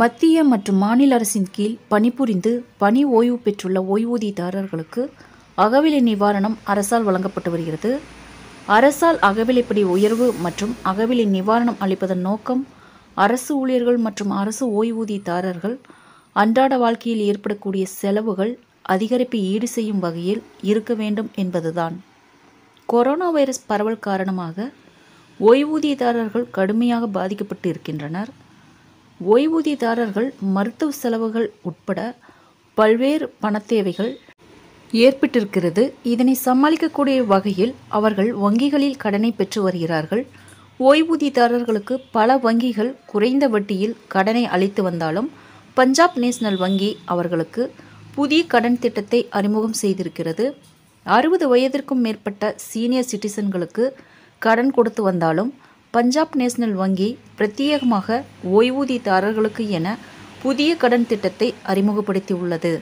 மத்திய மற்றும் மாநில அரசின் கீழ் பணிபுரிந்து பணி ஓய்வு பெற்றுள்ள ஓய்வூதியதாரர்களுக்கு அகவிலை நிவாரணம் அரசால் வழங்கப்பட்டு வருகிறது. அரசால் அகவிலைப்படி உயர்வு மற்றும் அகவிலை நிவாரணம் அளிப்பதன் நோக்கம் அரசு ஊழியர்கள் மற்றும் அரசு ஓய்வூதியதாரர்கள் அன்றாட வாழ்க்கையில் ஏற்படக்கூடிய செலவுகள் அதிகரிப்பை ஈடு செய்யும் வகையில் இருக்க வேண்டும் என்பதுதான். கொரோனா வைரஸ் பரவல் காரணமாக ஓய்வூதியதாரர்கள் கடுமையாக பாதிக்கப்பட்டு இருக்கின்றனர். ஓய்வூதியதாரர்கள் மருத்துவ செலவுகள் உட்பட பல்வேறு பணத்தேவைகள் ஏற்பட்டிருக்கிறது. இதனை சமாளிக்கக்கூடிய வகையில் அவர்கள் வங்கிகளில் கடனை பெற்று வருகிறார்கள். ஓய்வூதியதாரர்களுக்கு பல வங்கிகள் குறைந்த வட்டியில் கடனை அளித்து வந்தாலும் பஞ்சாப் நேஷனல் வங்கி அவர்களுக்கு புதிய கடன் திட்டத்தை அறிமுகம் செய்திருக்கிறது. 60 வயதிற்கும் மேற்பட்ட சீனியர் சிட்டிசன்களுக்கு கடன் கொடுத்து வந்தாலும் பஞ்சாப் நேஷனல் வங்கி பிரத்யேகமாக ஓய்வூதியதாரர்களுக்கு என புதிய கடன் திட்டத்தை அறிமுகப்படுத்தி உள்ளது.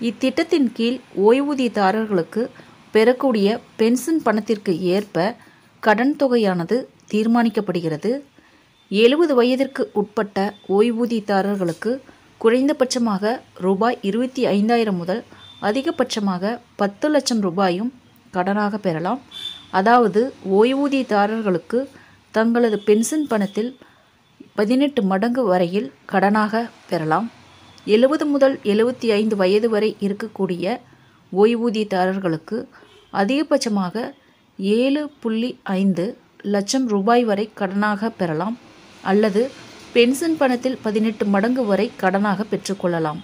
இத்திட்டத்தின் கீழ் ஓய்வூதியதாரர்களுக்கு பெறக்கூடிய பென்ஷன் பணத்திற்கு ஏற்ப கடன் தொகையானது தீர்மானிக்கப்படுகிறது. 70 வயதிற்கு உட்பட்ட ஓய்வூதியதாரர்களுக்கு குறைந்தபட்சமாக ரூபாய் 25,000 முதல் அதிகபட்சமாக 10 லட்சம் ரூபாயும் கடனாக பெறலாம். அதாவது ஓய்வூதியதாரர்களுக்கு தங்களது பென்ஷன் பணத்தில் 18 மடங்கு வரையில் கடனாக பெறலாம். 70 முதல் 75 வயது வரை இருக்கக்கூடிய ஓய்வூதியதாரர்களுக்கு அதிகபட்சமாக 7.5 லட்சம் ரூபாய் வரை கடனாக பெறலாம் அல்லது பென்ஷன் பணத்தில் 18 மடங்கு வரை கடனாக பெற்றுக்கொள்ளலாம்.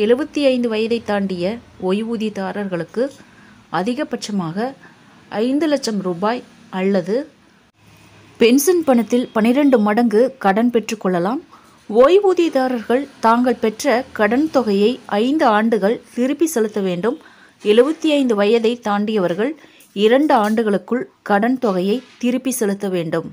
75 வயதை தாண்டிய ஓய்வூதியதாரர்களுக்கு அதிகபட்சமாக 5 லட்சம் ரூபாய் அல்லது பென்ஷன் பணத்தில் 12 மடங்கு கடன் பெற்றுக்கொள்ளலாம். ஓய்வூதியதாரர்கள் தாங்கள் பெற்ற கடன் தொகையை 5 ஆண்டுகள் திருப்பி செலுத்த வேண்டும். 75 வயதை தாண்டியவர்கள் 2 ஆண்டுகளுக்குள் கடன் தொகையை திருப்பி செலுத்த வேண்டும்.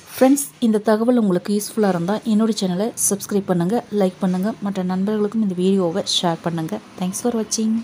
ஃப்ரெண்ட்ஸ், இந்த தகவல் உங்களுக்கு யூஸ்ஃபுல்லாக இருந்தால் என்னோடய சேனலை சப்ஸ்கிரைப் பண்ணுங்கள், லைக் பண்ணுங்கள், மற்ற நண்பர்களுக்கும் இந்த வீடியோவை ஷேர் பண்ணுங்கள். தேங்க்ஸ் ஃபார் வாட்சிங்.